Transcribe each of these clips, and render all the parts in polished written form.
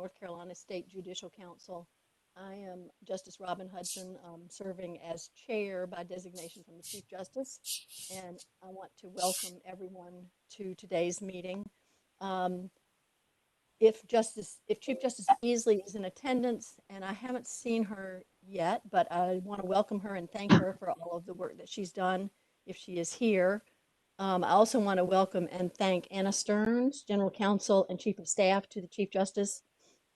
North Carolina State Judicial Council. I am Justice Robin Hudson, serving as chair by designation from the Chief Justice, and I want to welcome everyone to today's meeting. If Chief Justice Easley is in attendance, and I haven't seen her yet, but I want to welcome her and thank her for all of the work that she's done if she is here. I also want to welcome and thank Anna Stearns, General Counsel and Chief of Staff to the Chief Justice,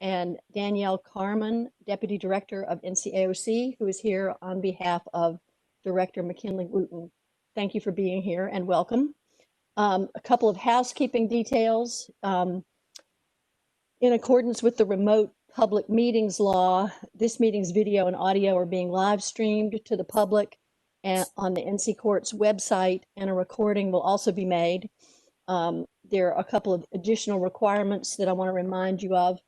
and Danielle Carmen, Deputy Director of NCAOC, who is here on behalf of Director McKinley Wooten. Thank you for being here and welcome. A couple of housekeeping details. In accordance with the remote public meetings law, this meeting's video and audio are being live streamed to the public and on the NC Court's website, and a recording will also be made. There are a couple of additional requirements that I want to remind you of.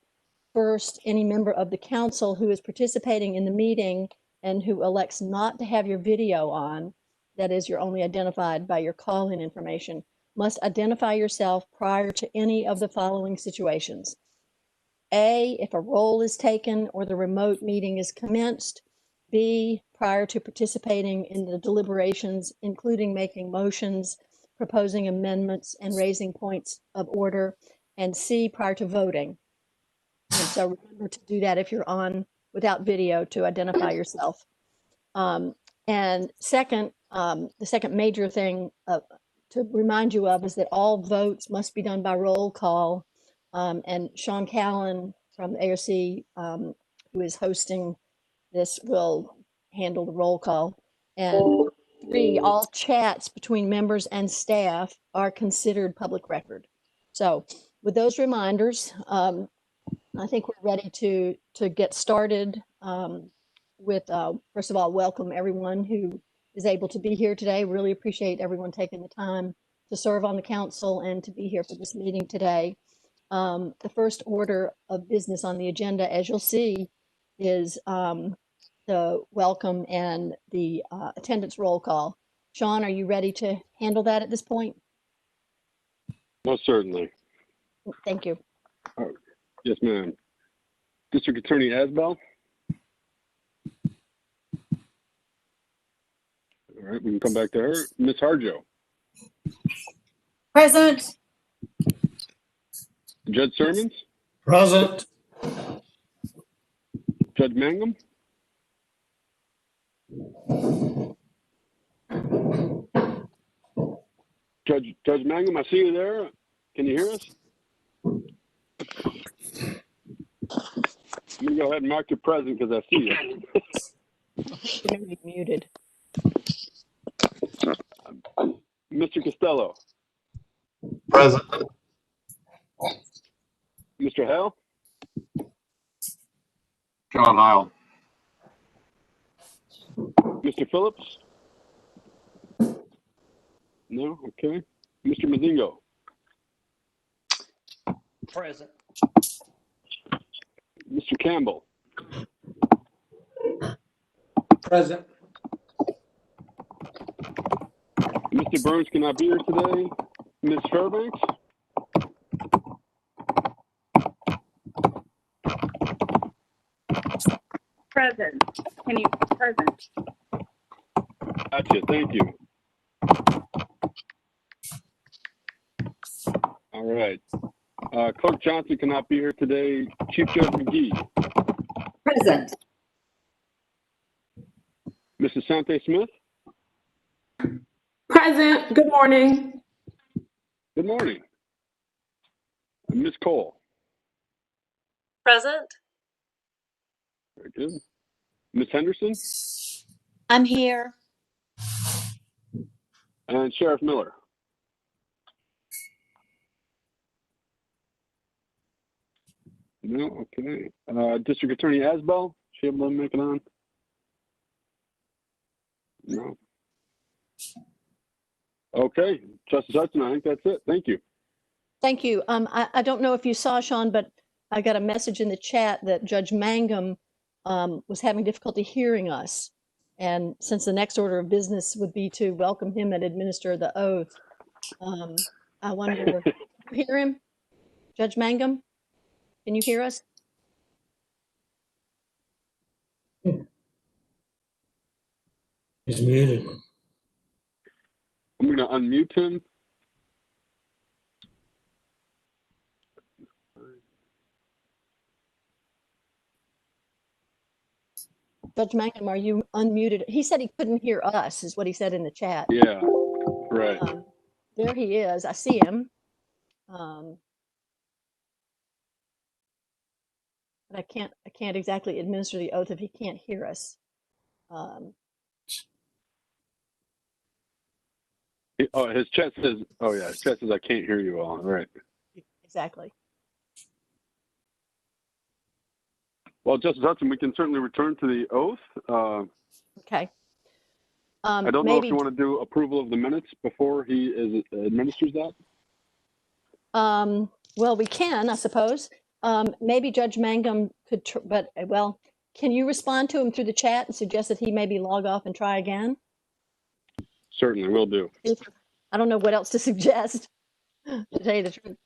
First, any member of the council who is participating in the meeting and who elects not to have your video on, that is, you're only identified by your call-in information, must identify yourself prior to any of the following situations. A, if a roll is taken or the remote meeting is commenced. B, prior to participating in the deliberations, including making motions, proposing amendments, and raising points of order. And C, prior to voting. And so remember to do that if you're on without video, to identify yourself. And second, the second major thing to remind you of is that all votes must be done by roll call. And Sean Callan from AOC, who is hosting this, will handle the roll call. And 3, all chats between members and staff are considered public record. So with those reminders, I think we're ready to get started with, first of all, welcome everyone who is able to be here today. Really appreciate everyone taking the time to serve on the council and to be here for this meeting today. The first order of business on the agenda, as you'll see, is the welcome and the attendance roll call. Sean, are you ready to handle that at this point? Most certainly. Thank you. Yes, ma'am. District Attorney Asbell. All right, we can come back to her. Ms. Harjo. Present. Judge Sermons. Present. Judge Mangum. Judge Mangum, I see you there. Can you hear us? Let me go ahead and mark you present because I see you. You may be muted. Mr. Costello. Present. Mr. Hale. John Heil. Mr. Phillips. No, okay. Mr. Mazingo. Present. Mr. Campbell. Present. Mr. Burns cannot be here today. Ms. Fairbanks. Present. Can you present? Gotcha, thank you. All right. Clerk Johnson cannot be here today. Chief Judge McGee. Present. Mrs. Sante Smith. Present. Good morning. Good morning. Ms. Cole. Present. Very good. Ms. Henderson. I'm here. And Sheriff Miller. No, okay. District Attorney Asbell, she able to make it on? No. Okay, Justice Hudson, I think that's it. Thank you. Thank you. I don't know if you saw, Sean, but I got a message in the chat that Judge Mangum was having difficulty hearing us. And since the next order of business would be to welcome him and administer the oath, I wonder, can you hear him? Judge Mangum, can you hear us? He's muted. I'm going to unmute him. Judge Mangum, are you unmuted? He said he couldn't hear us, is what he said in the chat. Yeah, right. There he is. I see him. But I can't exactly administer the oath if he can't hear us. Oh, his chat says, oh yeah, his chat says I can't hear you all. All right. Exactly. Well, Justice Hudson, we can certainly return to the oath. Okay. I don't know if maybe, you want to do approval of the minutes before he administers that. well, we can, I suppose. Maybe Judge Mangum could, well, can you respond to him through the chat and suggest that he maybe log off and try again? Certainly, will do. I don't know what else to suggest, to tell you the truth.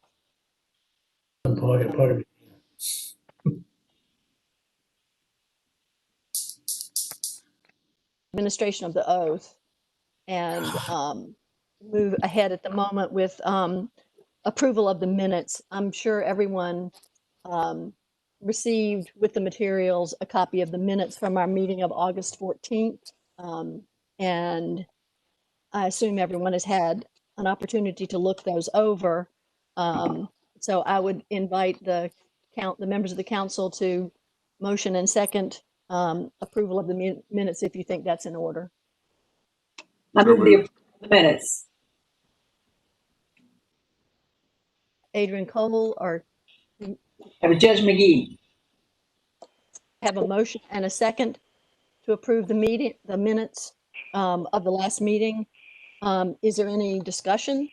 Administration of the oath and move ahead at the moment with approval of the minutes. I'm sure everyone received with the materials a copy of the minutes from our meeting of August 14th. And I assume everyone has had an opportunity to look those over. So I would invite the members of the council to motion and second approval of the minutes if you think that's in order. I move the minutes. Adrian Cole, or Judge McGee. have a motion and a second to approve the minutes of the last meeting. Is there any discussion?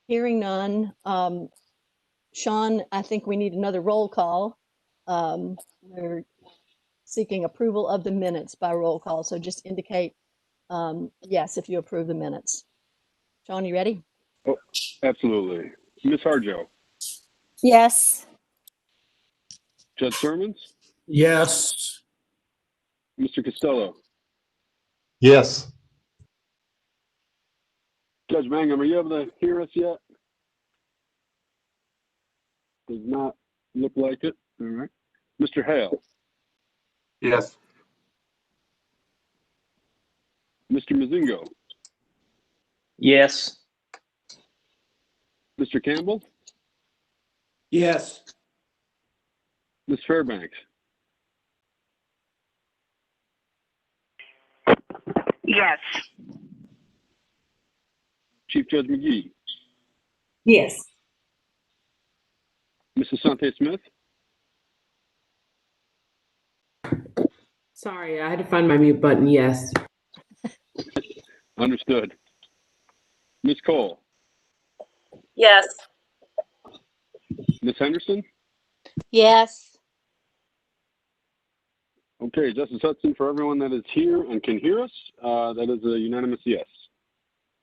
Hearing none. Sean, I think we need another roll call. We're seeking approval of the minutes by roll call. So just indicate yes if you approve the minutes. Sean, you ready? Oh, absolutely. Ms. Harjo, Yes. Judge Sermons, Yes. Mr. Costello, Yes. Judge Mangum, are you able to hear us yet? Does not look like it. All right. Mr. Hale, Yes. Mr. Mazingo, Yes. Mr. Campbell, Yes. Ms. Fairbanks, Yes. Chief Judge McGee, Yes. Mrs. Sante Smith, Sorry, I had to find my mute button. Yes. understood. Ms. Cole, Yes. Ms. Henderson. Yes. Okay, Justice Hudson, for everyone that is here and can hear us, that is a unanimous yes.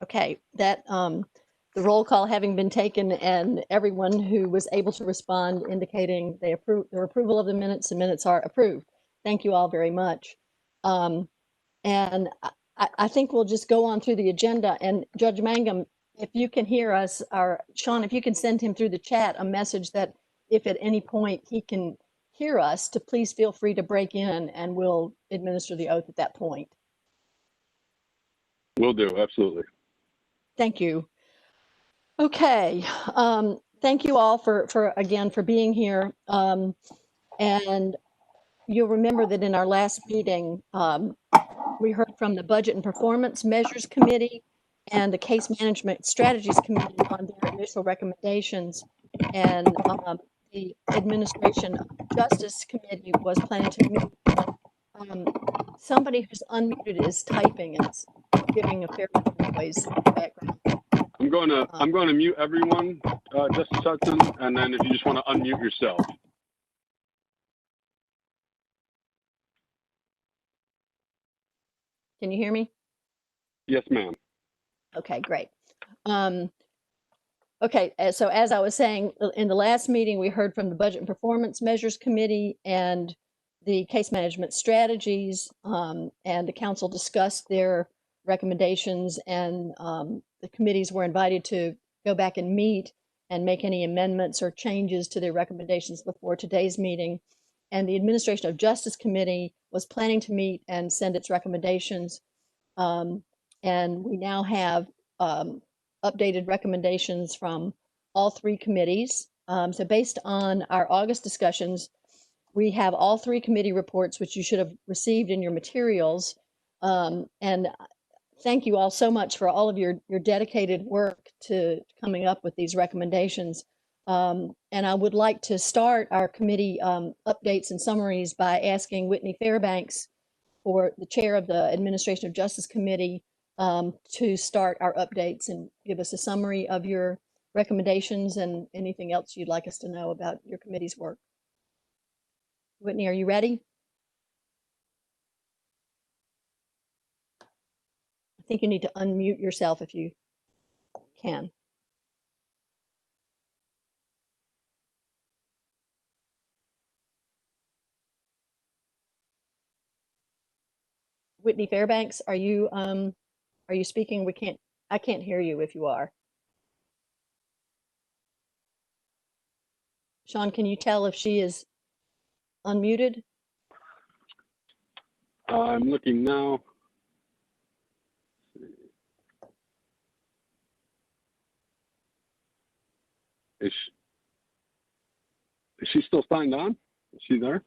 Okay, that the roll call having been taken and everyone who was able to respond indicating their approval of the minutes are approved. Thank you all very much. And I think we'll just go on through the agenda. And Judge Mangum, if you can hear us, or Sean, if you can send him through the chat a message that if at any point he can hear us, to please feel free to break in and we'll administer the oath at that point. Will do, absolutely. Thank you. Okay, thank you all for being here. And you'll remember that in our last meeting, we heard from the Budget and Performance Measures Committee and the Case Management Strategies Committee on their initial recommendations. And the Administration Justice Committee was planning to meet. Somebody who's unmuted is typing and it's giving a fair bit of noise in the background. I'm going to mute everyone, Justice Hudson, and then if you just want to unmute yourself. Can you hear me? Yes, ma'am. Okay, great. Okay, so as I was saying, in the last meeting, we heard from the Budget and Performance Measures Committee and the case management strategies, and the council discussed their recommendations, and the committees were invited to go back and meet and make any amendments or changes to their recommendations before today's meeting. And the Administration of Justice Committee was planning to meet and send its recommendations. And we now have updated recommendations from all three committees. So based on our August discussions, we have all three committee reports, which you should have received in your materials. And thank you all so much for all of your dedicated work to coming up with these recommendations. And I would like to start our committee updates and summaries by asking Whitney Fairbanks, for the chair of the Administration of Justice Committee, to start our updates and give us a summary of your recommendations and anything else you'd like us to know about your committee's work. Whitney, are you ready? I think you need to unmute yourself if you can. Whitney Fairbanks, are you speaking? I can't hear you if you are. Sean, can you tell if she is unmuted? I'm looking now. Is she still signed on? Is she there?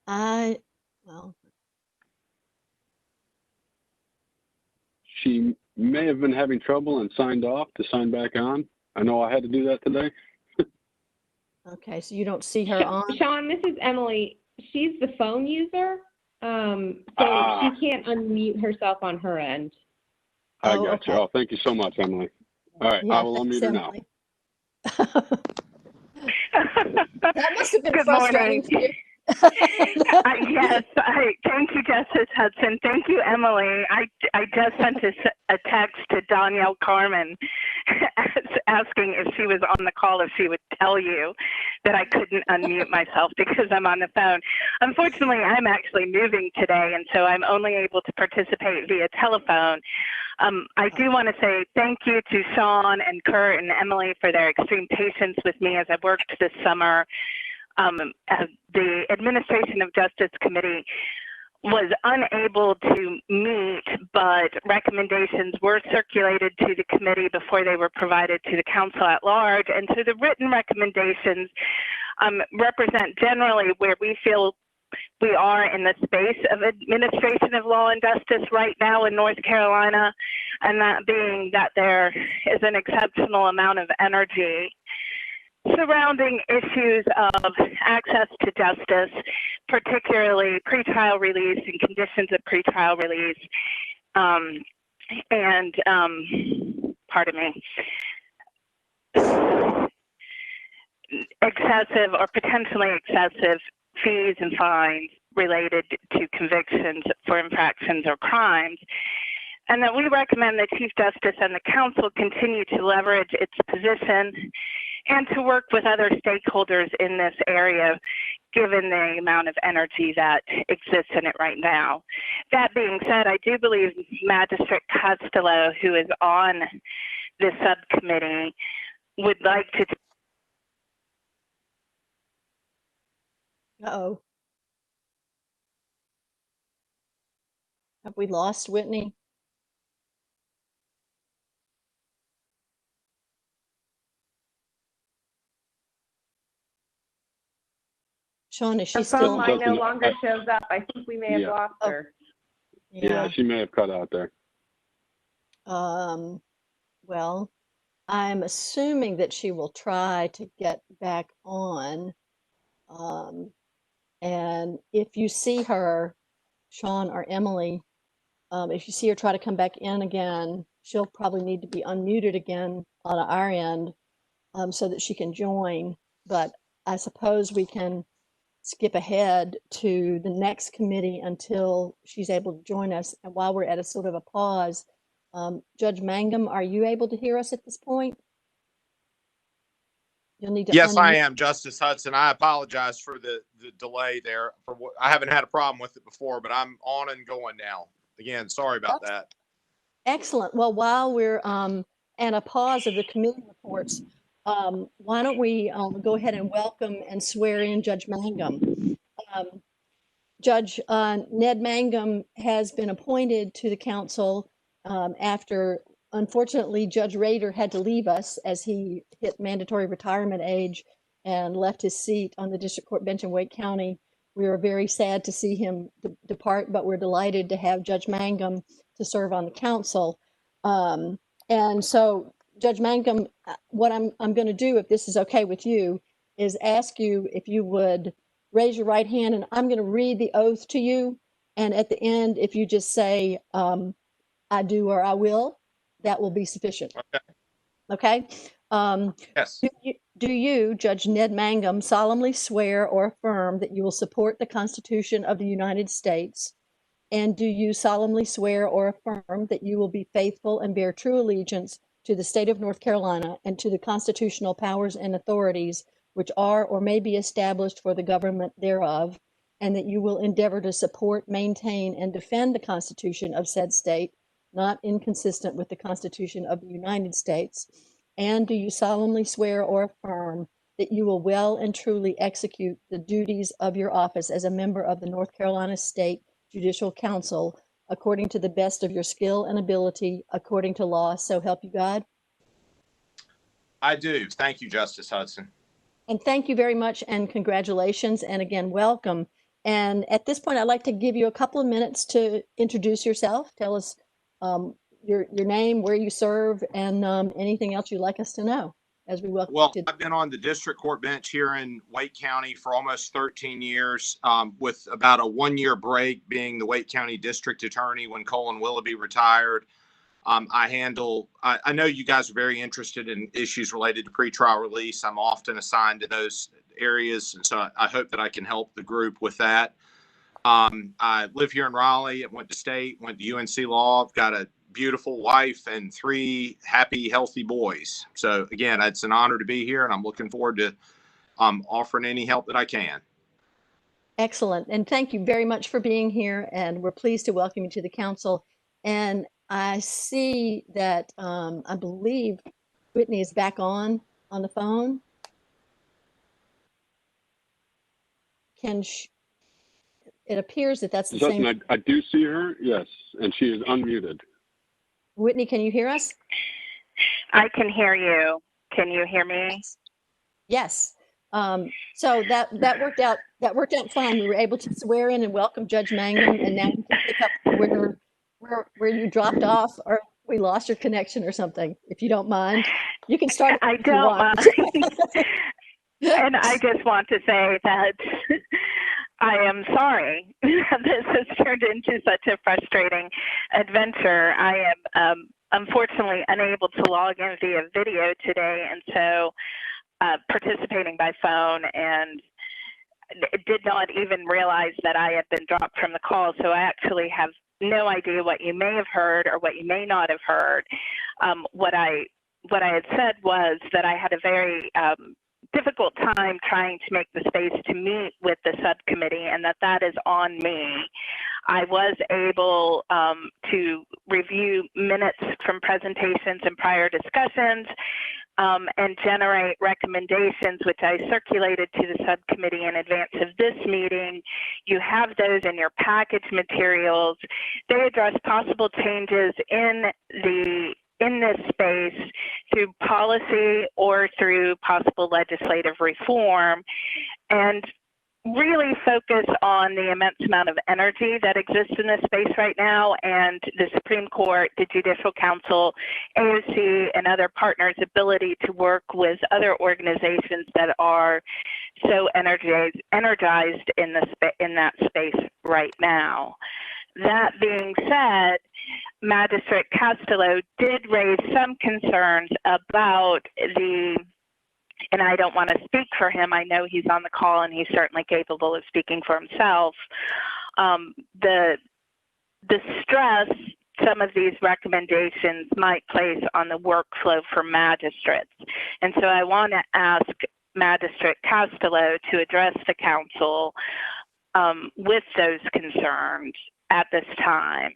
Well, She may have been having trouble and signed off to sign back on. I know I had to do that today. okay, so you don't see her on? Sean, this is Emily. She's the phone user, so she can't unmute herself on her end. I Oh, got okay. you. Oh, thank you so much, Emily. All right, Yeah, I will thanks, unmute her now. Emily. That must have been Good frustrating morning. for you. Yes, thank you, Justice Hudson. Thank you, Emily. I just sent a text to Danielle Carmen asking if she was on the call, if she would tell you that I couldn't unmute myself because I'm on the phone. Unfortunately, I'm actually moving today, and so I'm only able to participate via telephone. I do want to say thank you to Sean and Kurt and Emily for their extreme patience with me as I worked this summer. The Administration of Justice Committee was unable to meet, but recommendations were circulated to the committee before they were provided to the council at large. And so the written recommendations represent generally where we feel we are in the space of administration of law and justice right now in North Carolina, and that being that there is an exceptional amount of energy surrounding issues of access to justice, particularly pretrial release and conditions of pretrial release, excessive or potentially excessive fees and fines related to convictions for infractions or crimes. And that we recommend the Chief Justice and the Council continue to leverage its position and to work with other stakeholders in this area, given the amount of energy that exists in it right now. That being said, I do believe Magistrate Costello, who is on this subcommittee, would like to. Uh-oh. Have we lost Whitney? Sean, is she Her still? phone line no Justin, longer shows up. I think we may have Yeah. lost Oh. her. Yeah, she may have cut out there. Well, I'm assuming that she will try to get back on. And if you see her, Sean or Emily, if you see her try to come back in again, she'll probably need to be unmuted again on our end, so that she can join. But I suppose we can skip ahead to the next committee until she's able to join us. And while we're at a sort of a pause, Judge Mangum, are you able to hear us at this point? You'll need to Yes, I unmute. am, Justice Hudson. I apologize for the delay there. I haven't had a problem with it before, but I'm on and going now. Again, sorry about that. Excellent. Well, while we're at a pause of the committee reports, why don't we go ahead and welcome and swear in Judge Mangum. Judge Ned Mangum has been appointed to the council after, unfortunately, Judge Rader had to leave us as he hit mandatory retirement age and left his seat on the district court bench in Wake County. We were very sad to see him depart, but we're delighted to have Judge Mangum to serve on the council. And so, Judge Mangum, what I'm going to do, if this is okay with you, is ask you if you would raise your right hand, and I'm going to read the oath to you. And at the end, if you just say, I do or I will, that will be sufficient. Okay? Yes. Do you, Judge Ned Mangum, solemnly swear or affirm that you will support the Constitution of the United States? And do you solemnly swear or affirm that you will be faithful and bear true allegiance to the state of North Carolina and to the constitutional powers and authorities which are or may be established for the government thereof, and that you will endeavor to support, maintain, and defend the Constitution of said state, not inconsistent with the Constitution of the United States? And do you solemnly swear or affirm that you will well and truly execute the duties of your office as a member of the North Carolina State Judicial Council according to the best of your skill and ability, according to law, so help you God? I do. Thank you, Justice Hudson. And thank you very much, and congratulations, and again, welcome. And at this point, I'd like to give you a couple of minutes to introduce yourself. Tell us your name, where you serve, and anything else you'd like us to know as we welcome Well, you. I've been on the district court bench here in Wake County for almost 13 years, with about a 1-year break being the Wake County district attorney when Colin Willoughby retired. I know you guys are very interested in issues related to pretrial release. I'm often assigned to those areas, and so I hope that I can help the group with that. I live here in Raleigh. I went to state, went to UNC Law. I've got a beautiful wife and 3 happy, healthy boys. So again, it's an honor to be here, and I'm looking forward to offering any help that I can. Excellent. And thank you very much for being here. And we're pleased to welcome you to the council. And I see that I believe Whitney is back on the phone. It appears that that's the Justin, same. I do see her, yes, and she is unmuted. Whitney, can you hear us? I can hear you. Can you hear me? Yes. So that worked out. That worked out fine. We were able to swear in and welcome Judge Mangum, and now we can pick up where you dropped off, or we lost your connection or something. If you don't mind, you can start. I don't mind. And I just want to say that I am sorry this has turned into such a frustrating adventure. I am unfortunately unable to log in via video today, and so participating by phone, and did not even realize that I had been dropped from the call. So I actually have no idea what you may have heard or what you may not have heard. What I had said was that I had a very difficult time trying to make the space to meet with the subcommittee, and that is on me. I was able to review minutes from presentations and prior discussions and generate recommendations, which I circulated to the subcommittee in advance of this meeting. You have those in your package materials. They address possible changes in this space through policy or through possible legislative reform, and really focus on the immense amount of energy that exists in this space right now, and the Supreme Court, the Judicial Council, AOC, and other partners' ability to work with other organizations that are so energized in that space right now. That being said, Magistrate Castello did raise some concerns about and I don't want to speak for him. I know he's on the call and he's certainly capable of speaking for himself. The stress some of these recommendations might place on the workflow for magistrates. And so I want to ask Magistrate Costello to address the council with those concerns at this time,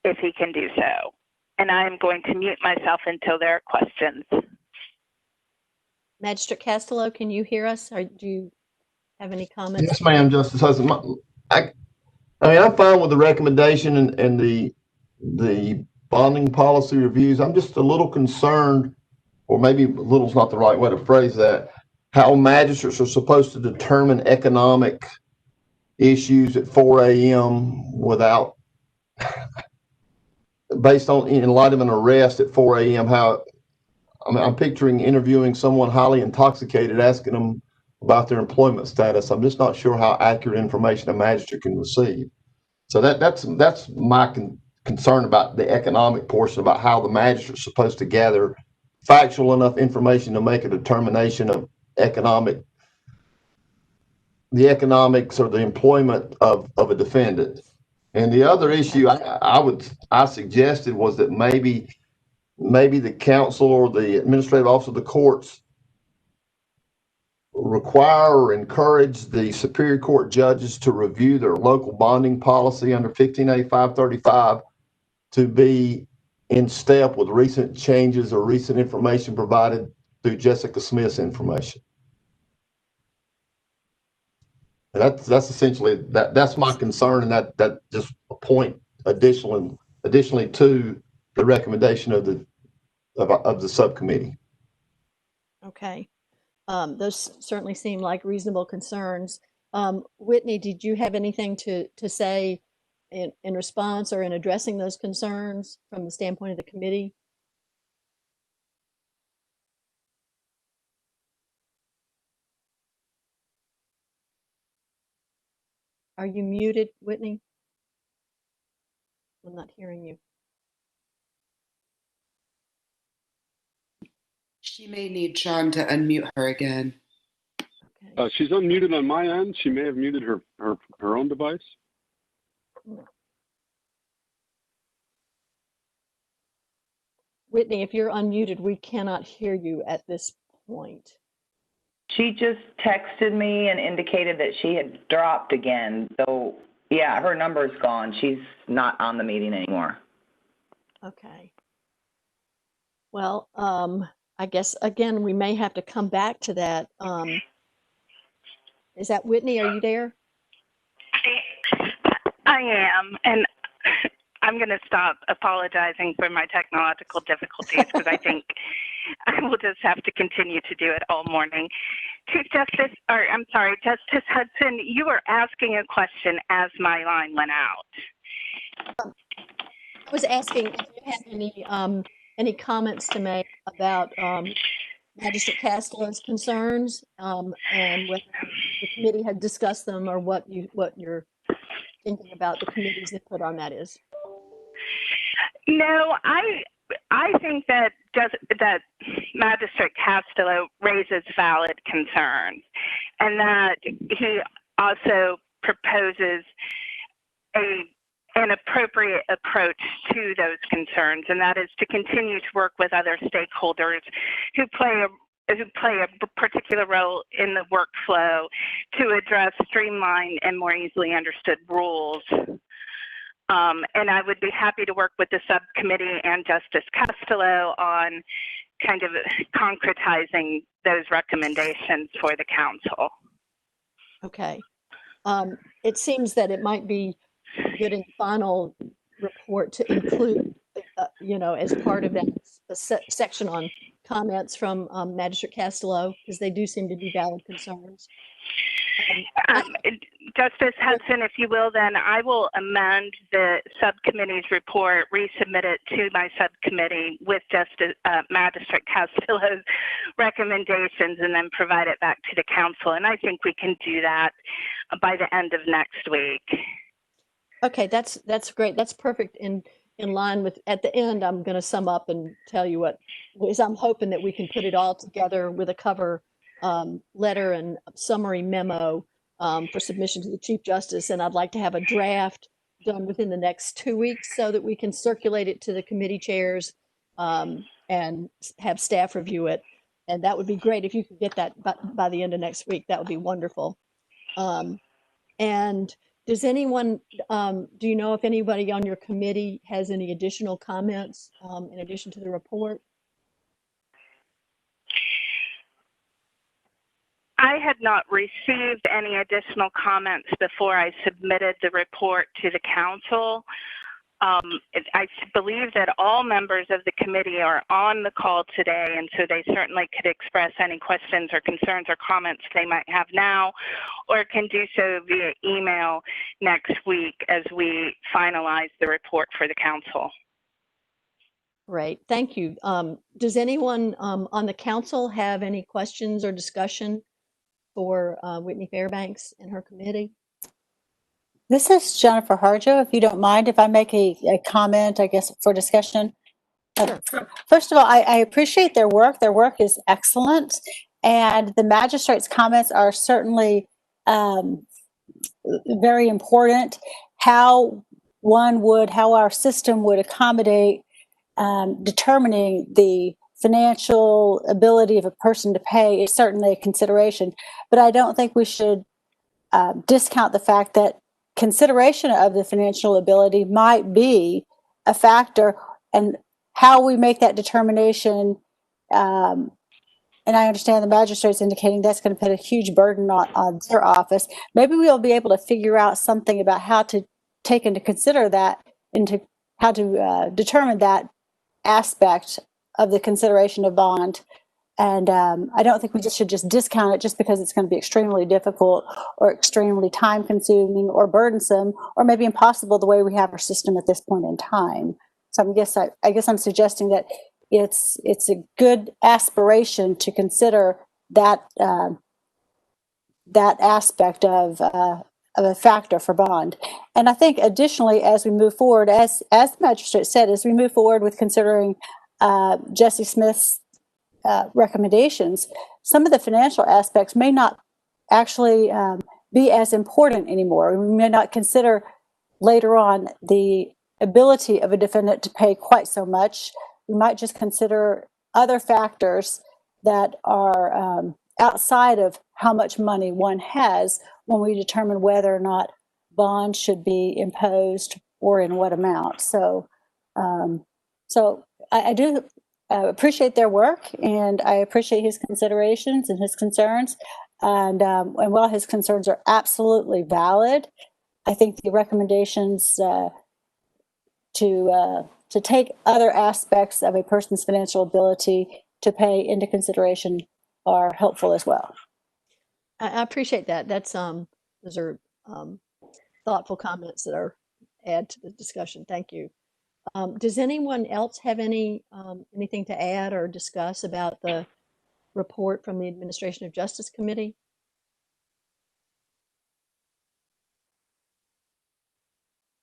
if he can do so. And I'm going to mute myself until there are questions. Magistrate Costello, can you hear us, or do you have any comments? Yes, ma'am, Justice Hudson. I mean, I'm fine with the recommendation and the bonding policy reviews. I'm just a little concerned, or maybe little's not the right way to phrase that, how magistrates are supposed to determine economic issues at 4 a.m. without, based on, in light of an arrest at 4 a.m., how, I mean, I'm picturing interviewing someone highly intoxicated, asking them about their employment status. I'm just not sure how accurate information a magistrate can receive. So that's my concern about the economic portion, about how the magistrate's supposed to gather factual enough information to make a determination of the economics or the employment of a defendant. And the other issue I suggested was that maybe the council or the administrative office of the courts require or encourage the Superior Court judges to review their local bonding policy under 15A-535 to be in step with recent changes or recent information provided through Jessica Smith's information. And that's essentially that's my concern, and that just a point additionally to the recommendation of the subcommittee. Okay. Those certainly seem like reasonable concerns. Whitney, did you have anything to say in response or in addressing those concerns from the standpoint of the committee? Are you muted, Whitney? I'm not hearing you. She may need Sean to unmute her again. Okay. She's unmuted on my end. She may have muted her own device. Whitney, if you're unmuted, we cannot hear you at this point. She just texted me and indicated that she had dropped again. So, yeah, her number's gone. She's not on the meeting anymore. Okay. Well, I guess, again, we may have to come back to that. Is that Whitney? Are you there? I am, and I'm going to stop apologizing for my technological difficulties because I think I will just have to continue to do it all morning. Justice Hudson, you were asking a question as my line went out. I was asking if you had any comments to make about Magistrate Castello's concerns, and whether the committee had discussed them, or what you're thinking about the committee's input on that is. No, I think that Magistrate Costello raises valid concerns, and that he also proposes an appropriate approach to those concerns, and that is to continue to work with other stakeholders who play a particular role in the workflow to address streamlined and more easily understood rules. And I would be happy to work with the subcommittee and Justice Costello on kind of concretizing those recommendations for the council. Okay. It seems that it might be good in the final report to include, as part of that section on comments from Magistrate Costello, because they do seem to be valid concerns. Justice Hudson, if you will, then I will amend the subcommittee's report, resubmit it to my subcommittee with Magistrate Costello's recommendations, and then provide it back to the council. And I think we can do that by the end of next week. Okay, that's great. That's perfect in line with, at the end, I'm going to sum up and tell you what is I'm hoping that we can put it all together with a cover letter and summary memo for submission to the Chief Justice. And I'd like to have a draft done within the next 2 weeks so that we can circulate it to the committee chairs and have staff review it. And that would be great if you could get that by the end of next week. That would be wonderful. And does anyone, do you know if anybody on your committee has any additional comments in addition to the report? I had not received any additional comments before I submitted the report to the council. I believe that all members of the committee are on the call today, and so they certainly could express any questions or concerns or comments they might have now, or can do so via email next week as we finalize the report for the council. Great, thank you. Does anyone on the council have any questions or discussion for Whitney Fairbanks and her committee? This is Jennifer Harjo. If you don't mind, if I make a comment, I guess, for discussion. Sure. First of all, I appreciate their work. Their work is excellent. And the magistrate's comments are certainly very important. How our system would accommodate determining the financial ability of a person to pay is certainly a consideration. But I don't think we should discount the fact that consideration of the financial ability might be a factor, and how we make that determination. And I understand the magistrate's indicating that's going to put a huge burden on their office. Maybe we'll be able to figure out something about how to take into consider that, into how to determine that aspect of the consideration of bond. And I don't think we should just discount it just because it's going to be extremely difficult or extremely time consuming or burdensome or maybe impossible the way we have our system at this point in time. So I guess I'm suggesting that it's a good aspiration to consider that that aspect of a factor for bond. And I think additionally, as we move forward, as the magistrate said, as we move forward with considering Jesse Smith's recommendations, some of the financial aspects may not actually be as important anymore. We may not consider later on the ability of a defendant to pay quite so much. We might just consider other factors that are outside of how much money one has when we determine whether or not bond should be imposed or in what amount. So, I do appreciate their work, and I appreciate his considerations and his concerns. And while his concerns are absolutely valid, I think the recommendations to take other aspects of a person's financial ability to pay into consideration are helpful as well. I appreciate that. That's those are thoughtful comments that are add to the discussion. Thank you. Does anyone else have anything to add or discuss about the report from the Administration of Justice Committee?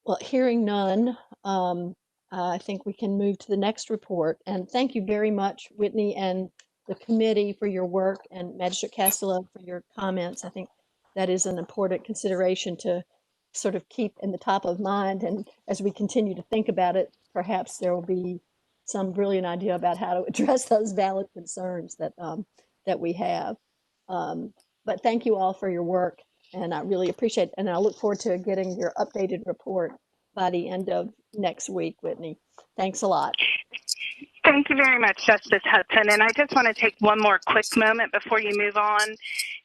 Well, hearing none, I think we can move to the next report. And thank you very much, Whitney and the committee, for your work, and Magistrate Castello for your comments. I think that is an important consideration to sort of keep in the top of mind. And as we continue to think about it, perhaps there will be some brilliant idea about how to address those valid concerns that that we have. But thank you all for your work, and I really appreciate it. And I look forward to getting your updated report by the end of next week, Whitney. Thanks a lot. Thank you very much, Justice Hudson. And I just want to take one more quick moment before you move on,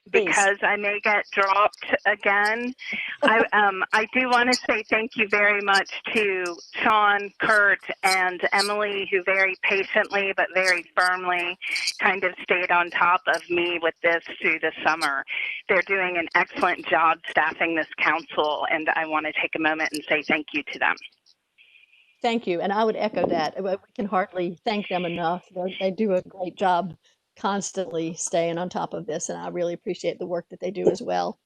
because I may get dropped again. I do want to say thank you very much to Sean, Kurt, and Emily, who very patiently but very firmly kind of stayed on top of me with this through the summer. They're doing an excellent job staffing this council, and I want to take a moment and say thank you to them. Thank you. And I would echo that. We can hardly thank them enough. They do a great job constantly staying on top of this, and I really appreciate the work that they do as well.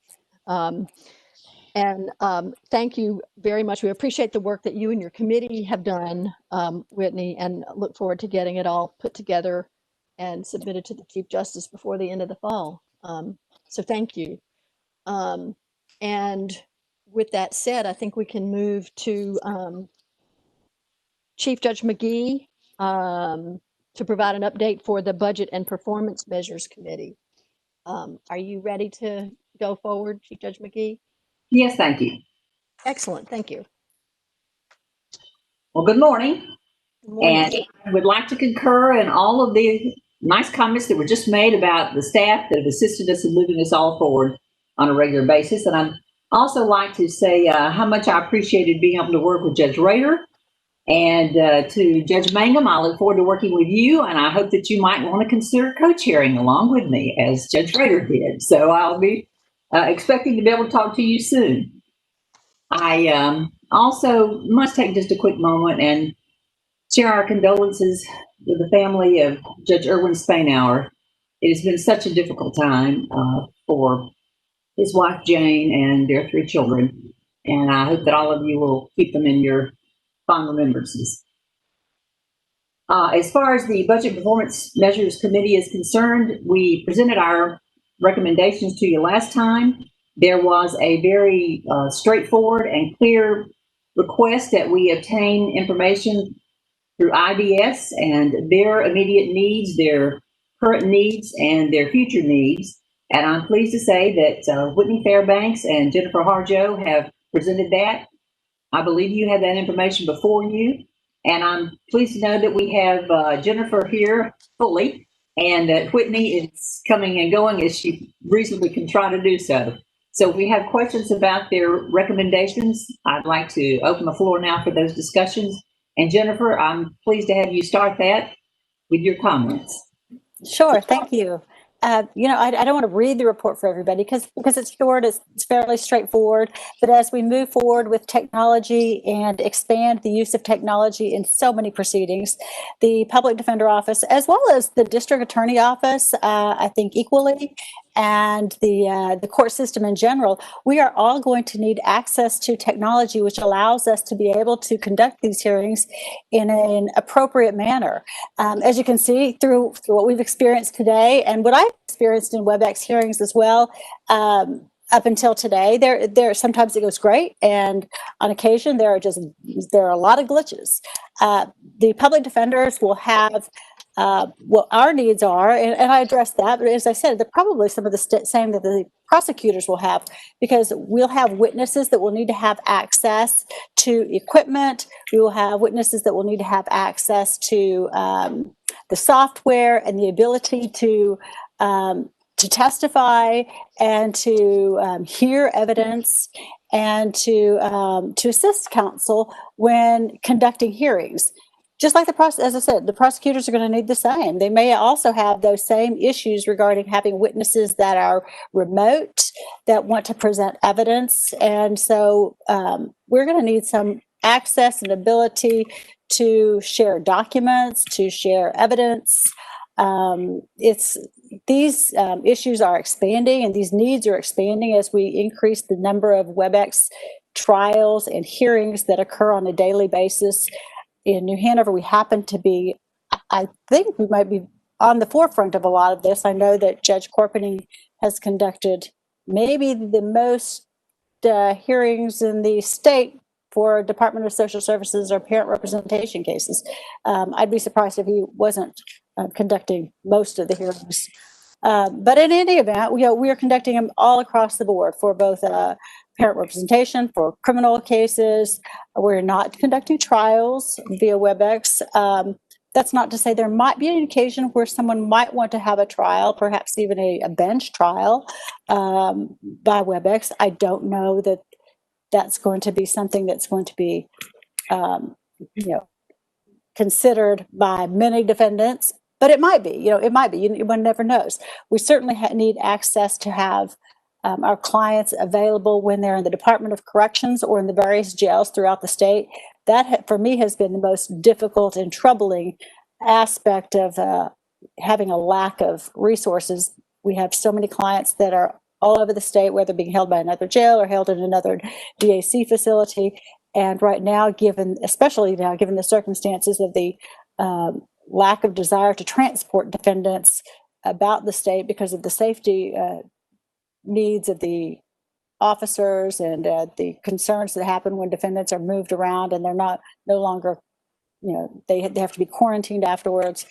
Thank you very much. We appreciate the work that you and your committee have done, Whitney, and look forward to getting it all put together and submitted to the Chief Justice before the end of the fall. So thank you. And with that said, I think we can move to Chief Judge McGee. to provide an update for the Budget and Performance Measures Committee. Are you ready to go forward, Chief Judge McGee? Yes, thank you. Excellent, thank you. Well, good morning. Good morning. And I would like to concur in all of the nice comments that were just made about the staff that have assisted us in moving us all forward on a regular basis. And I'd also like to say how much I appreciated being able to work with Judge Rader. And to Judge Mangum, I look forward to working with you, and I hope that you might want to consider co-chairing along with me, as Judge Rader did. So I'll be expecting to be able to talk to you soon. I also must take just a quick moment and share our condolences with the family of Judge Erwin Spainhour. It has been such a difficult time for his wife, Jane, and their 3 children. And I hope that all of you will keep them in your fond remembrances. As far as the Budget Performance Measures Committee is concerned, we presented our recommendations to you last time. There was a very straightforward and clear request that we obtain information through IDS and their immediate needs, their current needs, and their future needs. And I'm pleased to say that Whitney Fairbanks and Jennifer Harjo have presented that. I believe you had that information before you. And I'm pleased to know that we have Jennifer here fully, and that Whitney is coming and going as she reasonably can try to do so. So if we have questions about their recommendations, I'd like to open the floor now for those discussions. And Jennifer, I'm pleased to have you start that with your comments. Sure, thank you. I don't want to read the report for everybody because it's short, it's fairly straightforward. But as we move forward with technology and expand the use of technology in so many proceedings, the Public Defender Office, as well as the District Attorney Office, I think equally, and the court system in general, we are all going to need access to technology, which allows us to be able to conduct these hearings in an appropriate manner. As you can see through what we've experienced today and what I've experienced in WebEx hearings as well, up until today, there sometimes it goes great, and on occasion there are a lot of glitches. The public defenders will have what our needs are, and I addressed that, but as I said, they're probably some of the same that the prosecutors will have, because we'll have witnesses that will need to have access to equipment. We will have witnesses that will need to have access to the software and the ability to testify and to hear evidence and to assist counsel when conducting hearings. Just like as I said, the prosecutors are going to need the same. They may also have those same issues regarding having witnesses that are remote, that want to present evidence. And so we're going to need some access and ability to share documents, to share evidence. These issues are expanding, and these needs are expanding as we increase the number of WebEx trials and hearings that occur on a daily basis. In New Hanover, we happen to be, I think we might be on the forefront of a lot of this. I know that Judge Corpening has conducted maybe the most hearings in the state for Department of Social Services or parent representation cases. I'd be surprised if he wasn't conducting most of the hearings. But in any event, we are conducting them all across the board for both parent representation, for criminal cases. We're not conducting trials via WebEx. That's not to say there might be an occasion where someone might want to have a trial, perhaps even a bench trial by WebEx. I don't know that that's going to be something that's going to be considered by many defendants, but it might be. It might be. One never knows. We certainly need access to have our clients available when they're in the Department of Corrections or in the various jails throughout the state. That, for me, has been the most difficult and troubling aspect of having a lack of resources. We have so many clients that are all over the state, whether being held by another jail or held in another DAC facility. And right now, especially now, given the circumstances of the lack of desire to transport defendants about the state because of the safety needs of the officers and the concerns that happen when defendants are moved around and they're no longer, they have to be quarantined afterwards.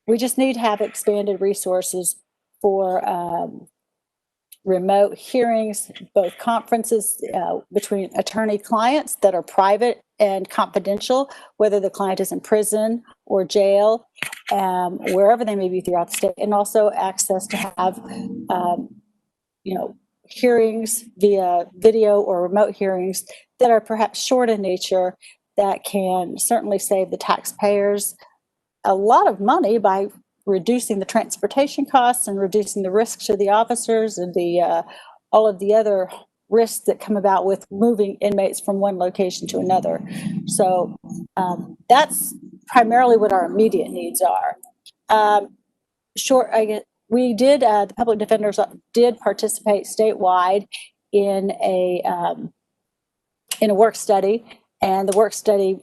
We just need to have expanded resources for remote hearings, both conferences between attorney clients that are private and confidential, whether the client is in prison or jail, wherever they may be throughout the state, and also access to have, hearings via video or remote hearings that are perhaps short in nature that can certainly save the taxpayers a lot of money by reducing the transportation costs and reducing the risk to the officers and all of the other risks that come about with moving inmates from one location to another. So that's primarily what our immediate needs are. We did, the public defenders did participate statewide in a work study, and the work study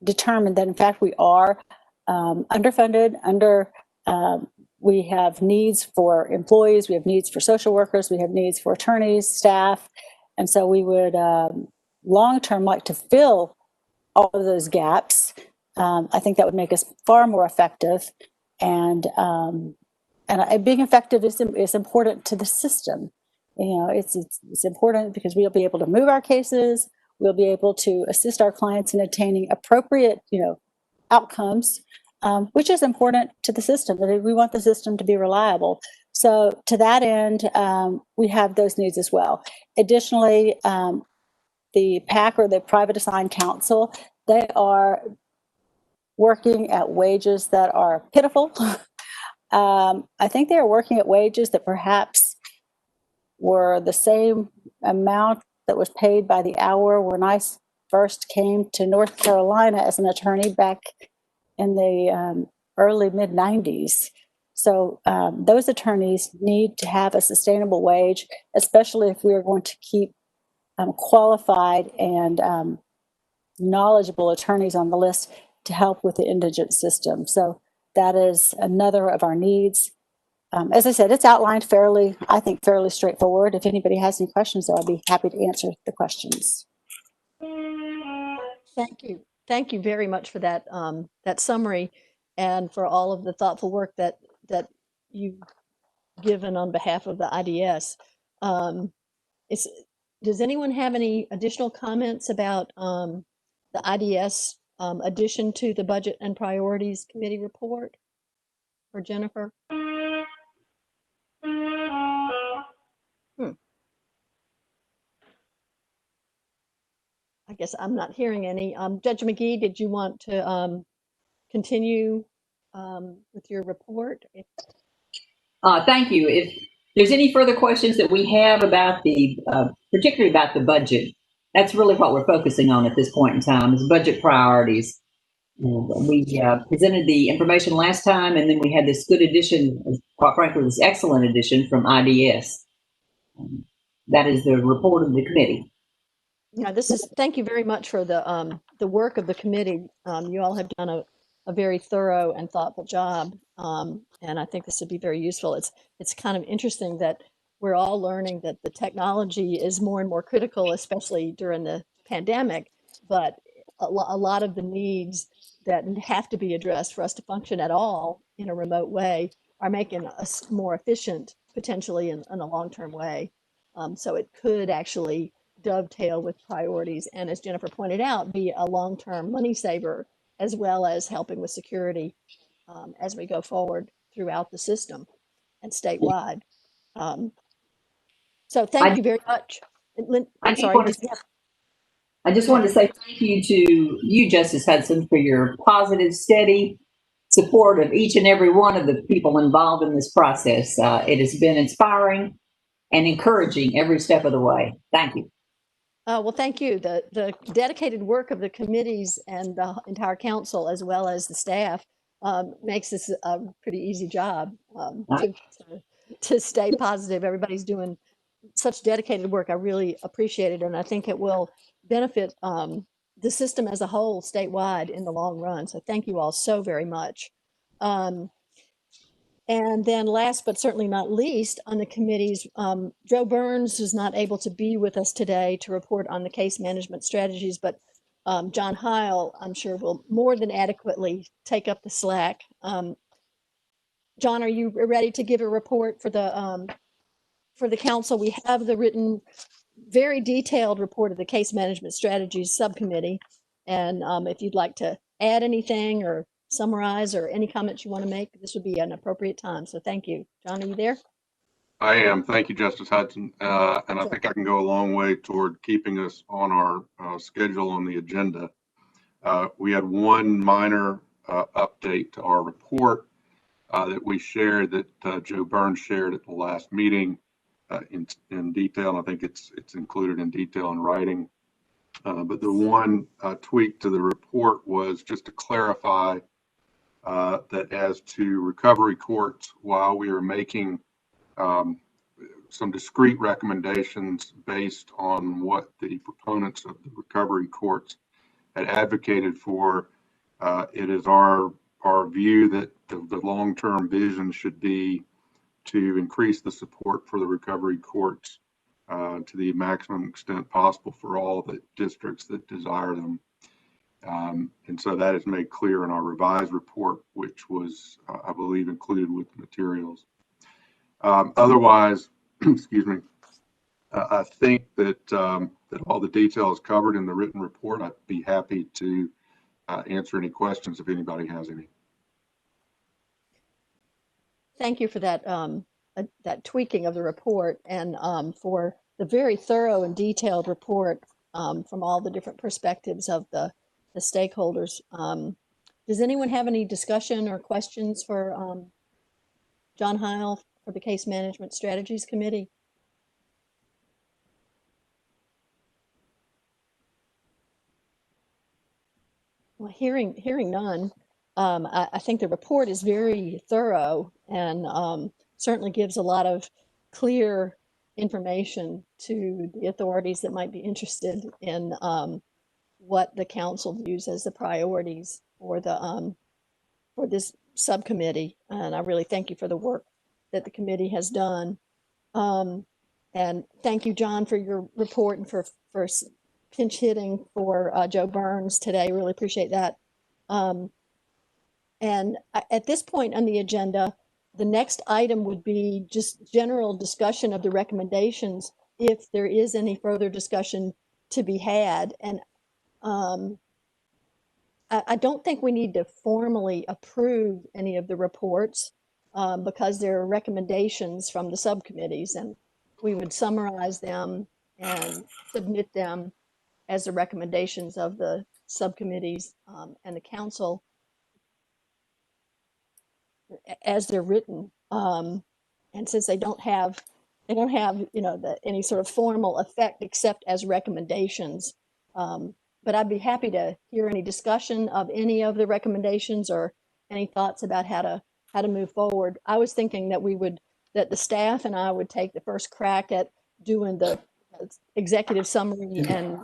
determined that in fact we are underfunded, we have needs for employees, we have needs for social workers, we have needs for attorneys, staff, and so we would long-term like to fill all of those gaps. I think that would make us far more effective, and being effective is important to the system. It's important because we'll be able to move our cases, we'll be able to assist our clients in attaining appropriate, outcomes, which is important to the system. We want the system to be reliable. So to that end, we have those needs as well. Additionally, the PAC, or the Private Assigned Counsel, they are working at wages that are pitiful. I think they are working at wages that perhaps were the same amount that was paid by the hour when I first came to North Carolina as an attorney back in the early mid-90s. So those attorneys need to have a sustainable wage, especially if we are going to keep qualified and knowledgeable attorneys on the list to help with the indigent system. So that is another of our needs. As I said, it's outlined fairly straightforward. If anybody has any questions, though, I'd be happy to answer the questions. Thank you. Thank you very much for that that summary, and for all of the thoughtful work that you've given on behalf of the IDS. Does anyone have any additional comments about the IDS addition to the Budget and Priorities Committee report for Jennifer? I guess I'm not hearing any. Judge McGee, did you want to continue with your report? Thank you. If there's any further questions that we have about particularly about the budget, that's really what we're focusing on at this point in time, is budget priorities. We presented the information last time, and then we had this good addition, quite frankly, this excellent addition from IDS. That is the report of the committee. Yeah, thank you very much for the work of the committee. You all have done a very thorough and thoughtful job, and I think this would be very useful. It's kind of interesting that we're all learning that the technology is more and more critical, especially during the pandemic, but a lot of the needs that have to be addressed for us to function at all in a remote way are making us more efficient, potentially in a long-term way. So it could actually dovetail with priorities, and as Jennifer pointed out, be a long-term money saver, as well as helping with security as we go forward throughout the system and statewide. So thank you very much. I'm sorry. I just wanted to say thank you to you, Justice Hudson, for your positive, steady support of each and every one of the people involved in this process. It has been inspiring and encouraging every step of the way. Thank you. Well, thank you. The dedicated work of the committees and the entire council, as well as the staff, makes this a pretty easy job to stay positive. Everybody's doing such dedicated work. I really appreciate it, and I think it will benefit the system as a whole statewide in the long run. So thank you all so very much. And then last but certainly not least on the committees, Joe Burns is not able to be with us today to report on the case management strategies, but John Heil, I'm sure, will more than adequately take up the slack. John, are you ready to give a report for the council? We have the written, very detailed report of the Case Management Strategies Subcommittee. And if you'd like to add anything or summarize or any comments you want to make, this would be an appropriate time. So thank you. John, are you there? I am. Thank you, Justice Hudson. And I think I can go a long way toward keeping us on our schedule on the agenda. We had one minor update to our report that we shared, that Joe Burns shared at the last meeting in detail. I think it's included in detail in writing. But the one tweak to the report was just to clarify that as to recovery courts, while we are making some discrete recommendations based on what the proponents of the recovery courts had advocated for, it is our view that the long-term vision should be to increase the support for the recovery courts to the maximum extent possible for all the districts that desire them. And so that is made clear in our revised report, which was, I believe, included with the materials. Otherwise, excuse me, I think that that all the detail is covered in the written report. I'd be happy to answer any questions if anybody has any. Thank you for that that tweaking of the report, and for the very thorough and detailed report from all the different perspectives of the stakeholders. Does anyone have any discussion or questions for John Heil for the Case Management Strategies Committee? Well, hearing none, I think the report is very thorough and certainly gives a lot of clear information to the authorities that might be interested in what the council views as the priorities for this subcommittee. And I really thank you for the work that the committee has done. And thank you, John, for your report and for pinch hitting for Joe Burns today. Really appreciate that. And at this point on the agenda, the next item would be just general discussion of the recommendations, if there is any further discussion to be had. And I don't think we need to formally approve any of the reports because they're recommendations from the subcommittees, and we would summarize them and submit them as the recommendations of the subcommittees and the council as they're written. And since they don't have any sort of formal effect except as recommendations. But I'd be happy to hear any discussion of any of the recommendations or any thoughts about how to move forward. I was thinking that the staff and I would take the first crack at doing the executive summary and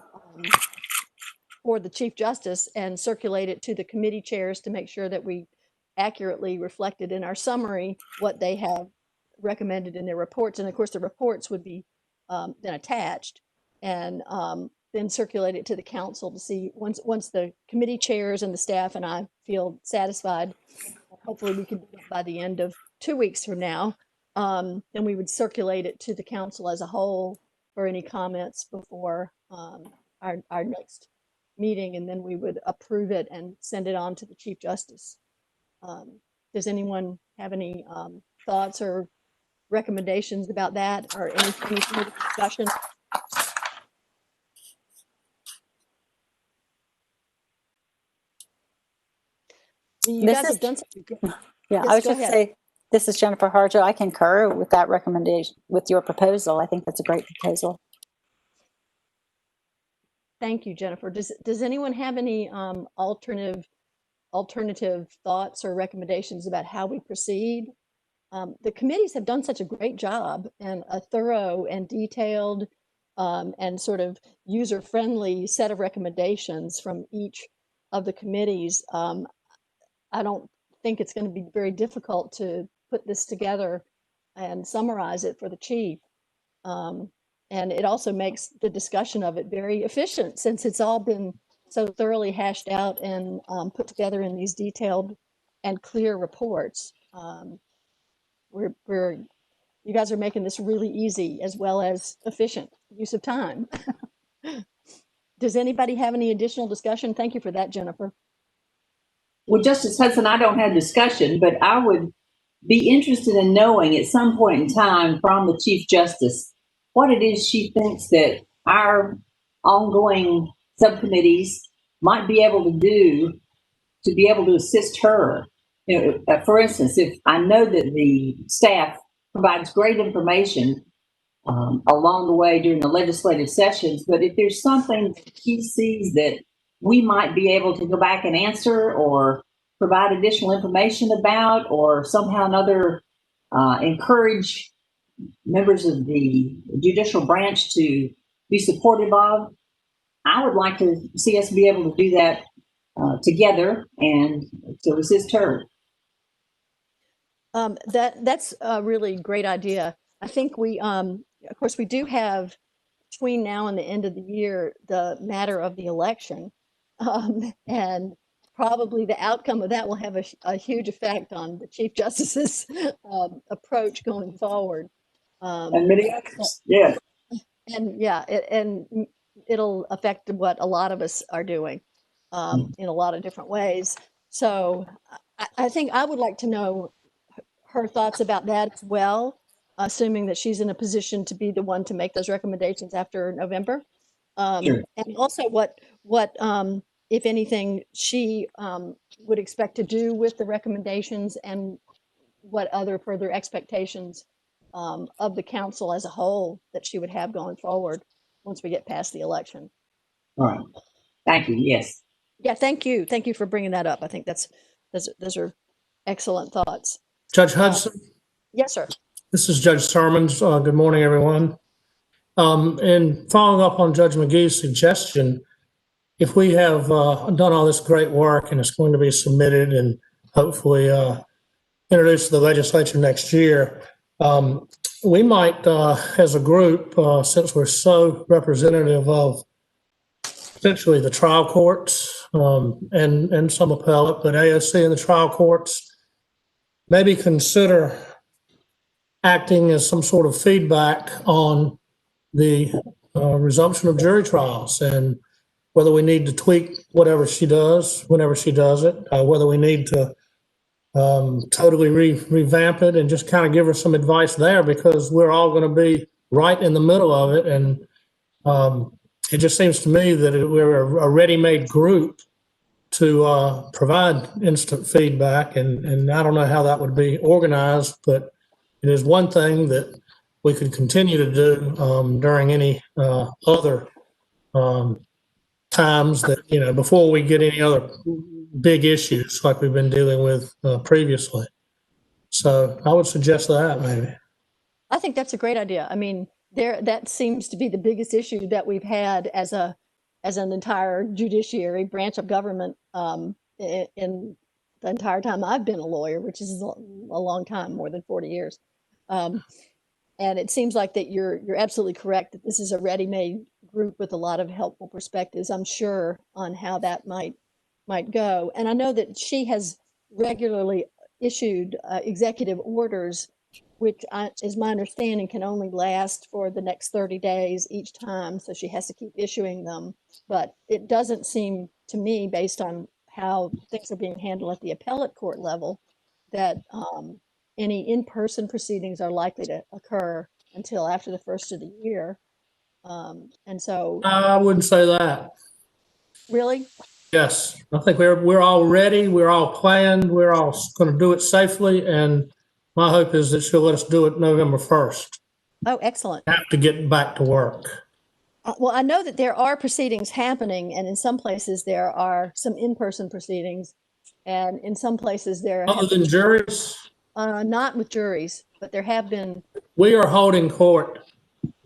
for the Chief Justice and circulate it to the committee chairs to make sure that we accurately reflected in our summary what they have recommended in their reports. And of course, the reports would be then attached and then circulate it to the council to see once the committee chairs and the staff and I feel satisfied. Hopefully we can do it by the end of 2 weeks from now. Then we would circulate it to the council as a whole for any comments before our next meeting, and then we would approve it and send it on to the Chief Justice. Does anyone have any thoughts or recommendations about that, or any discussion? You guys have done something good. Yeah, Yes, I was go just ahead. say, this is Jennifer Harjo. I concur with that recommendation, with your proposal. I think that's a great proposal. Thank you, Jennifer. Does anyone have any alternative thoughts or recommendations about how we proceed? The committees have done such a great job and a thorough and detailed and sort of user-friendly set of recommendations from each of the committees. I don't think it's going to be very difficult to put this together and summarize it for the chief. And it also makes the discussion of it very efficient, since it's all been so thoroughly hashed out and put together in these detailed and clear reports. You guys are making this really easy as well as efficient use of time. Does anybody have any additional discussion? Thank you for that, Jennifer. Well, Justice Hudson, I don't have discussion, but I would be interested in knowing at some point in time from the Chief Justice what it is she thinks that our ongoing subcommittees might be able to do to be able to assist her. You know, for instance, if I know that the staff provides great information along the way during the legislative sessions, but if there's something he sees that we might be able to go back and answer or provide additional information about, or somehow or another encourage members of the judicial branch to be supportive of, I would like to see us be able to do that together and to assist her. That's a really great idea. I think we, of course, we do have between now and the end of the year the matter of the election, and probably the outcome of that will have a huge effect on the Chief Justice's approach going forward. And many others, yeah. And yeah, it'll affect what a lot of us are doing in a lot of different ways. So I think I would like to know her thoughts about that as well, assuming that she's in a position to be the one to make those recommendations after November. Sure. And also what if anything, she would expect to do with the recommendations, and what other further expectations of the council as a whole that she would have going forward once we get past the election. All right. Thank you. Yes. Yeah, thank you. Thank you for bringing that up. I think those are excellent thoughts. Judge Hudson? Yes, sir. This is Judge Sermons. Good morning, everyone. And following up on Judge McGee's suggestion, if we have done all this great work and it's going to be submitted and hopefully introduced to the legislature next year, we might, as a group, since we're so representative of essentially the trial courts and some appellate, but AOC and the trial courts, maybe consider acting as some sort of feedback on the resumption of jury trials, and whether we need to tweak whatever she does, whenever she does it, whether we need to totally revamp it and just kind of give her some advice there, because we're all going to be right in the middle of it. And it just seems to me that we're a ready-made group to provide instant feedback. And I don't know how that would be organized, but it is one thing that we could continue to do during any other times that, you know, before we get any other big issues like we've been dealing with previously. So I would suggest that maybe. I think that's a great idea. I mean, that seems to be the biggest issue that we've had as an entire judiciary branch of government in the entire time I've been a lawyer, which is a long time, more than 40 years. And it seems like that you're absolutely correct that this is a ready-made group with a lot of helpful perspectives, I'm sure, on how that might go. And I know that she has regularly issued executive orders, which is my understanding can only last for the next 30 days each time. So she has to keep issuing them. But it doesn't seem to me, based on how things are being handled at the appellate court level, that any in-person proceedings are likely to occur until after the first of the year. And so I wouldn't say that. Really? Yes, I think we're all ready. We're all planned. We're all going to do it safely. And my hope is that she'll let us do it November 1st. Oh, excellent. Have to get back to work. Well, I know that there are proceedings happening, and in some places there are some in-person proceedings, and in some places there Other than juries? Not with juries, but there have been. We are holding court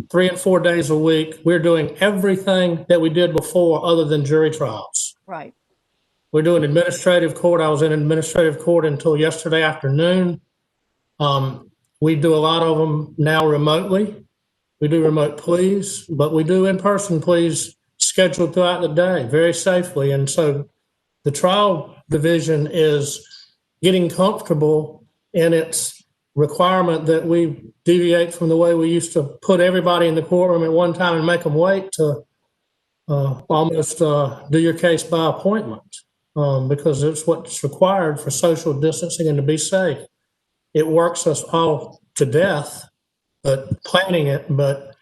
3 and 4 days a week. We're doing everything that we did before other than jury trials. Right. We're doing administrative court. I was in administrative court until yesterday afternoon. We do a lot of them now remotely. We do remote pleas, but we do in-person pleas scheduled throughout the day very safely. And so the trial division is getting comfortable in its requirement that we deviate from the way we used to put everybody in the courtroom at one time and make them wait to almost do your case by appointment, because it's what's required for social distancing and to be safe. It works us all to death, but planning it, but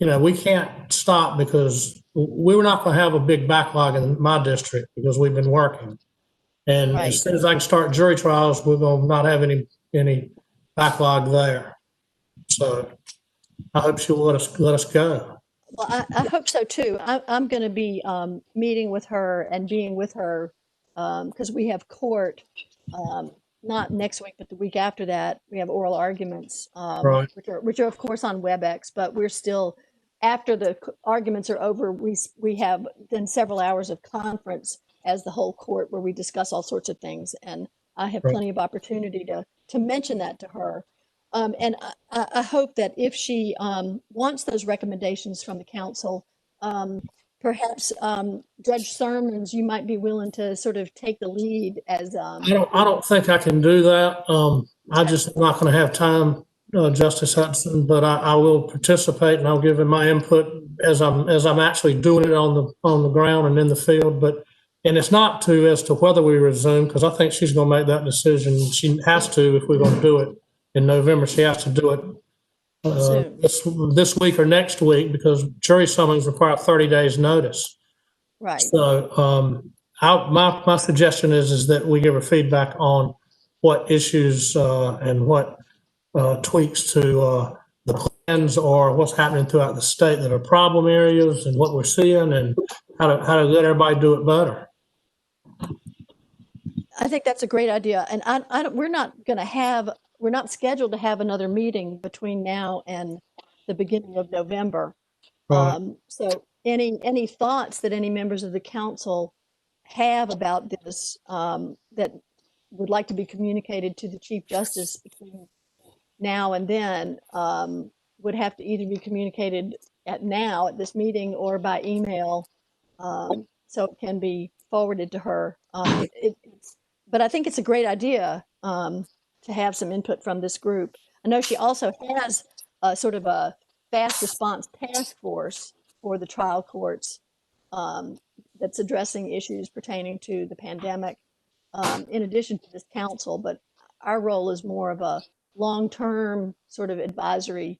we can't stop because we're not going to have a big backlog in my district because we've been working. And Right. as soon as I can start jury trials, we're going to not have any backlog there. So I hope she'll let us go. Well, I hope so too. I'm going to be meeting with her and being with her because we have court, not next week, but the week after that. We have oral arguments, Right. which are of course on WebEx, but we're still, after the arguments are over, we have then several hours of conference as the whole court where we discuss all sorts of things. And I have plenty of opportunity to mention that to her. And I hope that if she wants those recommendations from the council, perhaps Judge Sermons, you might be willing to sort of take the lead as. I don't think I can do that. I just not going to have time, Justice Hudson. But I will participate and I'll give in my input as I'm actually doing it on the ground and in the field. And it's not as to whether we resume, because I think she's going to make that decision. She has to if we're going to do it in November. She has to do it this week or next week because jury summons require 30 days notice. Right. So my suggestion is that we give her feedback on what issues and what tweaks to the plans or what's happening throughout the state that are problem areas and what we're seeing and how to let everybody do it better. I think that's a great idea. And we're not scheduled to have another meeting between now and the beginning of November. Right. So any thoughts that any members of the council have about this that would like to be communicated to the Chief Justice between now and then would have to either be communicated at this meeting or by email, so it can be forwarded to her. But I think it's a great idea to have some input from this group. I know she also has sort of a fast response task force for the trial courts that's addressing issues pertaining to the pandemic, in addition to this council. But our role is more of a long-term sort of advisory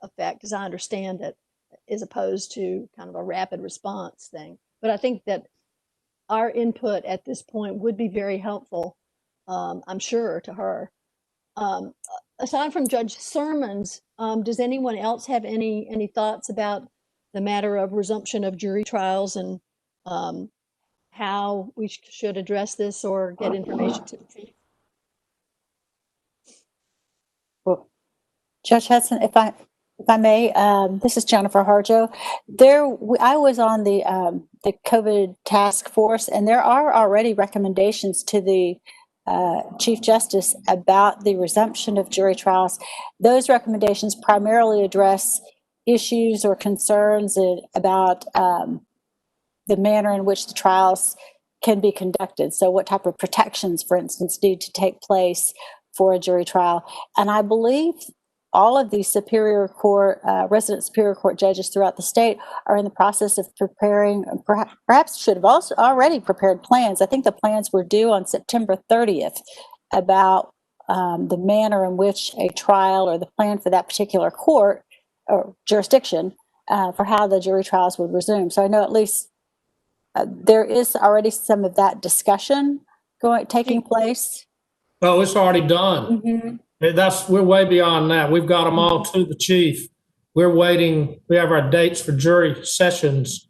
effect, as I understand it, as opposed to kind of a rapid response thing. But I think that our input at this point would be very helpful, I'm sure, to her. Aside from Judge Sermons, does anyone else have any thoughts about the matter of resumption of jury trials and how we should address this or get information to the chief? Well, Judge Hudson, if I may, this is Jennifer Harjo. I was on the COVID task force, and there are already recommendations to the Chief Justice about the resumption of jury trials. Those recommendations primarily address issues or concerns about the manner in which the trials can be conducted. So what type of protections, for instance, need to take place for a jury trial. And I believe all of these Superior Court, resident Superior Court judges throughout the state are in the process of preparing, perhaps should have also already prepared plans. I think the plans were due on September 30th about the manner in which a trial or the plan for that particular court or jurisdiction for how the jury trials would resume. So I know at least there is already some of that discussion taking place. Oh, it's already done. Mm-hmm. We're way beyond that. We've got them all to the chief. We're waiting. We have our dates for jury sessions,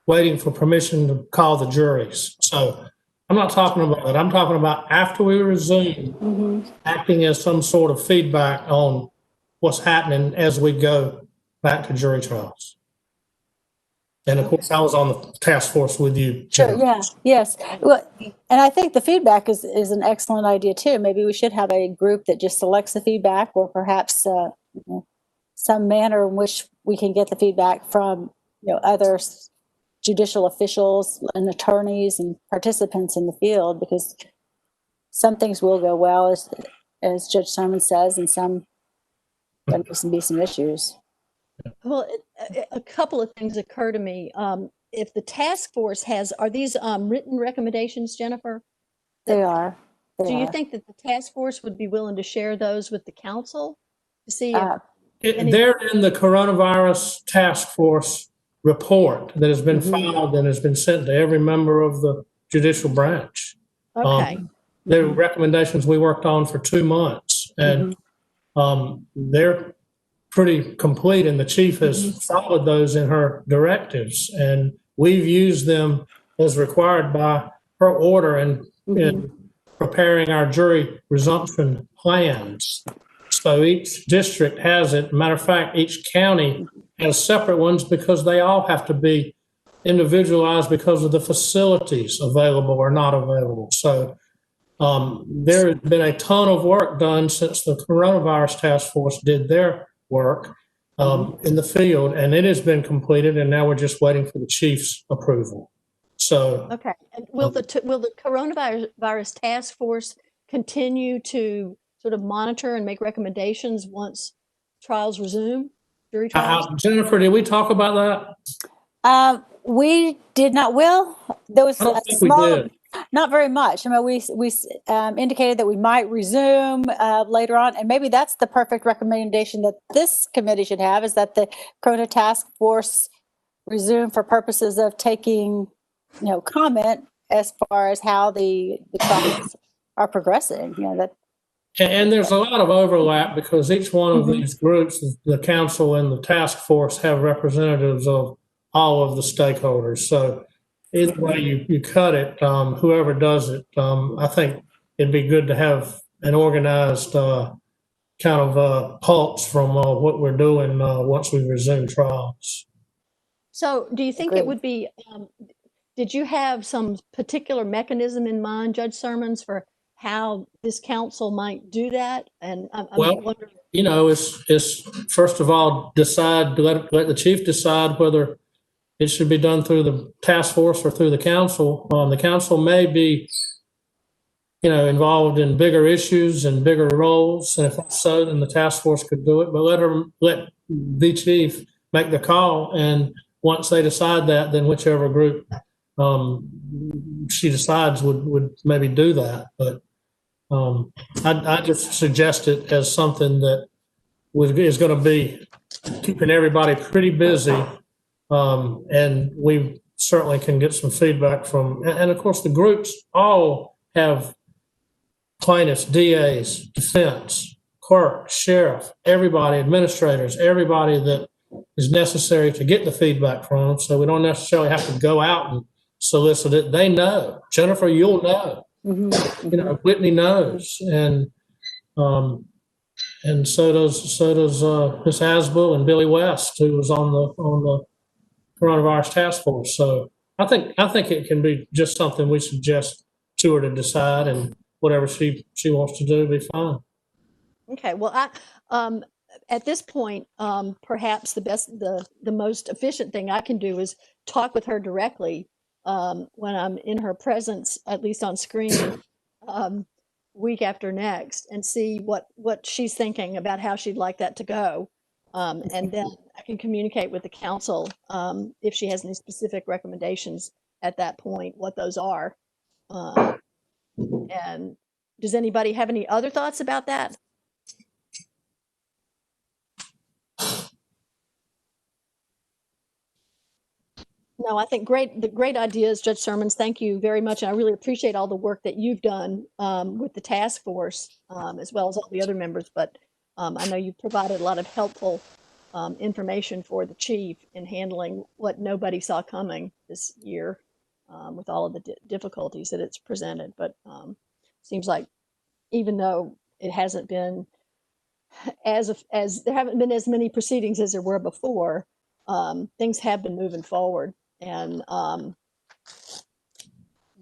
waiting for permission to call the juries. So I'm not talking about that. I'm talking about after we resume, acting as some sort of feedback on what's happening as we go back to jury trials. And of course, I was on the task force with you. Sure. Yeah. Yes. Well, and I think the feedback is an excellent idea too. Maybe we should have a group that just selects the feedback, or perhaps some manner in which we can get the feedback from other judicial officials and attorneys and participants in the field, because some things will go well, as Judge Simon says, and some there may be some issues. Well, a couple of things occur to me. If the task force are these written recommendations, Jennifer? They are. Do you think that the task force would be willing to share those with the council to see if they're in the coronavirus task force report that has been filed and has been sent to every member of the judicial branch. Okay. They're recommendations we worked on for 2 months, and they're pretty complete, and the chief has followed those in her directives, and we've used them as required by her order in preparing our jury resumption plans. So each district has it. Matter of fact, each county has separate ones because they all have to be individualized because of the facilities available or not available. So there has been a ton of work done since the coronavirus task force did their work in the field, and it has been completed, and now we're just waiting for the chief's approval. So okay, and will the coronavirus task force continue to sort of monitor and make recommendations once trials resume, jury trials? Jennifer, did we talk about that? We did not. Will there was I don't think small, we did. Not very much. I mean, we indicated that we might resume later on, and maybe that's the perfect recommendation that this committee should have, is that the Corona Task Force resume for purposes of taking, comment as far as how the trials are progressing. And there's a lot of overlap because each one of these groups, the council and the task force, have representatives of all of the stakeholders. So either way you cut it, whoever does it, I think it'd be good to have an organized kind of pulse from what we're doing once we resume trials. So do you think it would be, did you have some particular mechanism in mind, Judge Sermons, for how this council might do that? And I'm wondering. It's first of all, let the chief decide whether it should be done through the task force or through the council. The council may be, involved in bigger issues and bigger roles, and if that's so, then the task force could do it. But let the chief make the call, and once they decide that, then whichever group she decides would maybe do that. But I just suggest it as something that is going to be keeping everybody pretty busy. And we certainly can get some feedback from, and of course the groups all have plaintiffs, DAs, defense, clerk, sheriff, everybody, administrators, everybody that is necessary to get the feedback from. So we don't necessarily have to go out and solicit it. They know. Jennifer, you'll know. Whitney knows, and so does Miss Asbel and Billy West, who was on the coronavirus task force. So I think it can be just something we suggest to her to decide, and whatever she wants to do, be fine. Okay. Well, at this point, perhaps the most efficient thing I can do is talk with her directly when I'm in her presence, at least on screen, week after next, and see what she's thinking about how she'd like that to go. And then I can communicate with the council if she has any specific recommendations at that point, what those are. And does anybody have any other thoughts about that? No, I think the great ideas, Judge Sermons. Thank you very much. And I really appreciate all the work that you've done with the task force, as well as all the other members. But I know you provided a lot of helpful information for the chief in handling what nobody saw coming this year with all of the difficulties that it's presented. But seems like even though it hasn't been as there haven't been as many proceedings as there were before, things have been moving forward. And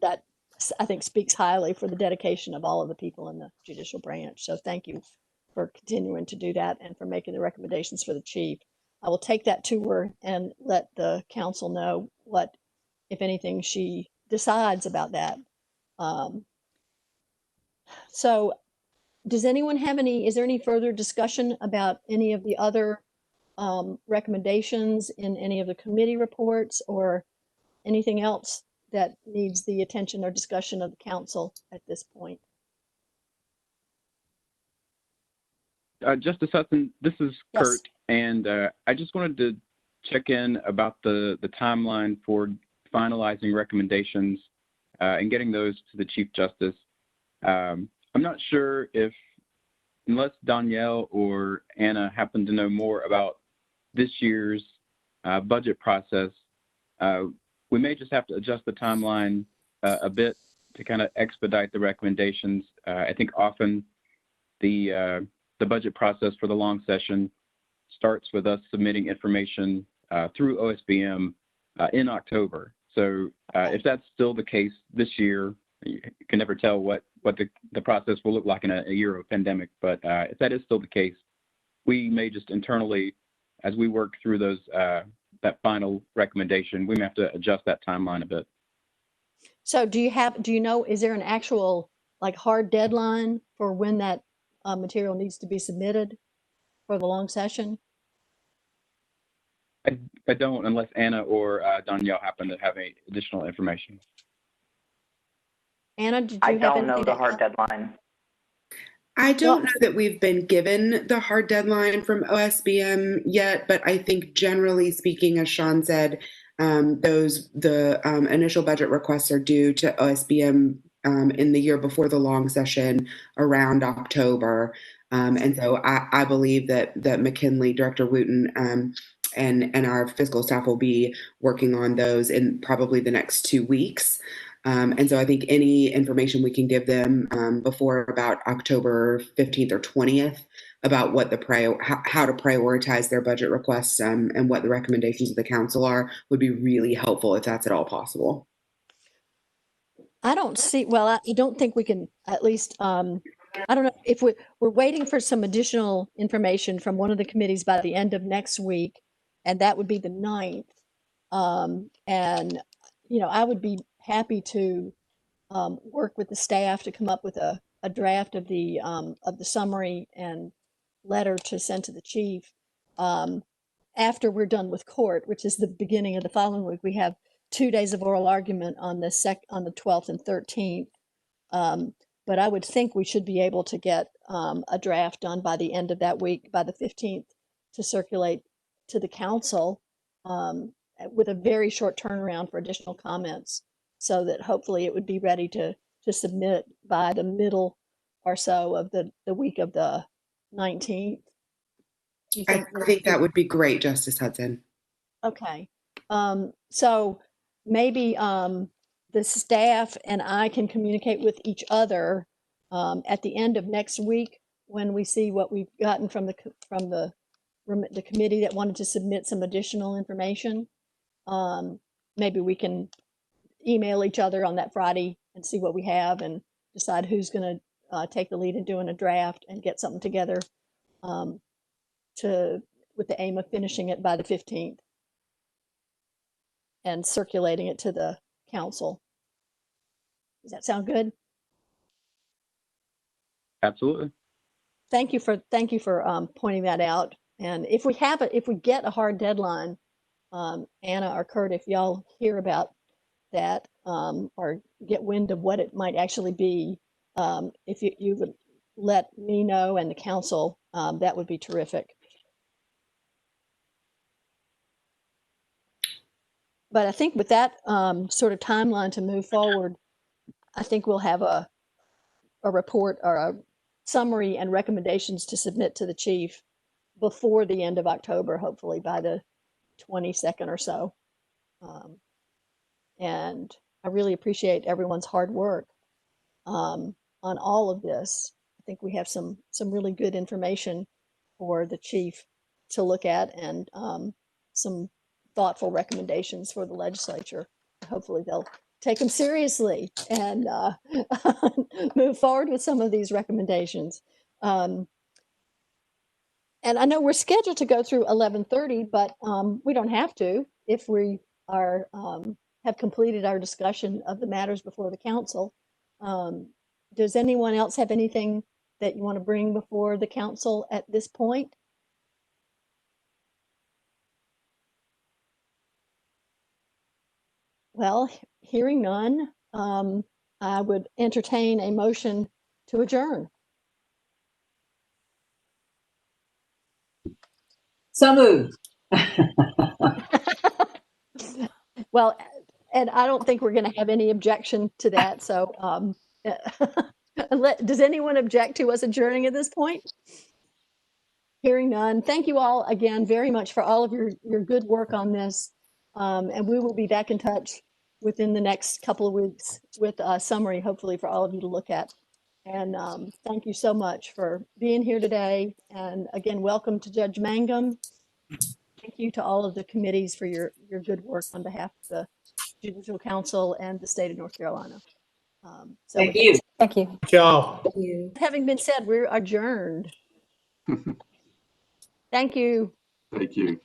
that, I think, speaks highly for the dedication of all of the people in the judicial branch. So thank you for continuing to do that and for making the recommendations for the chief. I will take that to her and let the council know what, if anything, she decides about that. So does anyone have is there any further discussion about any of the other recommendations in any of the committee reports or anything else that needs the attention or discussion of the council at this point? Justice Hudson, this is Yes. Kurt, and I just wanted to check in about the timeline for finalizing recommendations and getting those to the Chief Justice. I'm not sure if, unless Danielle or Anna happen to know more about this year's budget process, we may just have to adjust the timeline a bit to kind of expedite the recommendations. I think often the budget process for the long session starts with us submitting information through OSBM in October. So if that's still the case this year, you can never tell what the process will look like in a year of a pandemic. But if that is still the case, we may just internally, as we work through those that final recommendation, we may have to adjust that timeline a bit. So do you know, is there an actual like hard deadline for when that material needs to be submitted for the long session? I don't, unless Anna or Danielle happen to have any additional information. Anna, did you I have don't know anything the to hard add? deadline. I don't know that we've been given the hard deadline from OSBM yet, but I think generally speaking, as Sean said, the initial budget requests are due to OSBM in the year before the long session around October. And so I believe that McKinley, Director Wooten, and our fiscal staff will be working on those in probably the next 2 weeks. And so I think any information we can give them before about October 15th or 20th about what how to prioritize their budget requests and what the recommendations of the council are would be really helpful if that's at all possible. I don't see, well, I don't think we can, at least, I don't know if we're waiting for some additional information from one of the committees by the end of next week, and that would be the 9th. And, you know, I would be happy to work with the staff to come up with a draft of the summary and letter to send to the chief. After we're done with court, which is the beginning of the following week, we have 2 days of oral argument on the 12th and 13th. But I would think we should be able to get a draft done by the end of that week, by the 15th, to circulate to the council with a very short turnaround for additional comments, so that hopefully it would be ready to submit by the middle or so of the week of the 19th. I think that would be great, Justice Hudson. Okay. So maybe the staff and I can communicate with each other at the end of next week when we see what we've gotten from the committee that wanted to submit some additional information. Maybe we can email each other on that Friday and see what we have and decide who's going to take the lead in doing a draft and get something together with the aim of finishing it by the 15th and circulating it to the council. Does that sound good? Absolutely. Thank you for pointing that out. And if we get a hard deadline, Anna or Kurt, if y'all hear about that or get wind of what it might actually be, if you would let me know and the council, that would be terrific. But I think with that sort of timeline to move forward, I think we'll have a report or a summary and recommendations to submit to the chief before the end of October, hopefully by the 22nd or so. And I really appreciate everyone's hard work on all of this. I think we have some really good information for the chief to look at and some thoughtful recommendations for the legislature. Hopefully they'll take them seriously and move forward with some of these recommendations. And I know we're scheduled to go through 11:30, but we don't have to if we are have completed our discussion of the matters before the council. Does anyone else have anything that you want to bring before the council at this point? Well, hearing none, I would entertain a motion to adjourn. So moved. Well, and I don't think we're going to have any objection to that. So does anyone object to us adjourning at this point? Hearing none. Thank you all again very much for all of your good work on this. And we will be back in touch within the next couple of weeks with a summary, hopefully for all of you to look at. And thank you so much for being here today. And again, welcome to Judge Mangum. Thank you to all of the committees for your good work on behalf of the Judicial Council and the state of North Carolina. Thank you. Thank you. Ciao. Having been said, we're adjourned. Thank you. Thank you.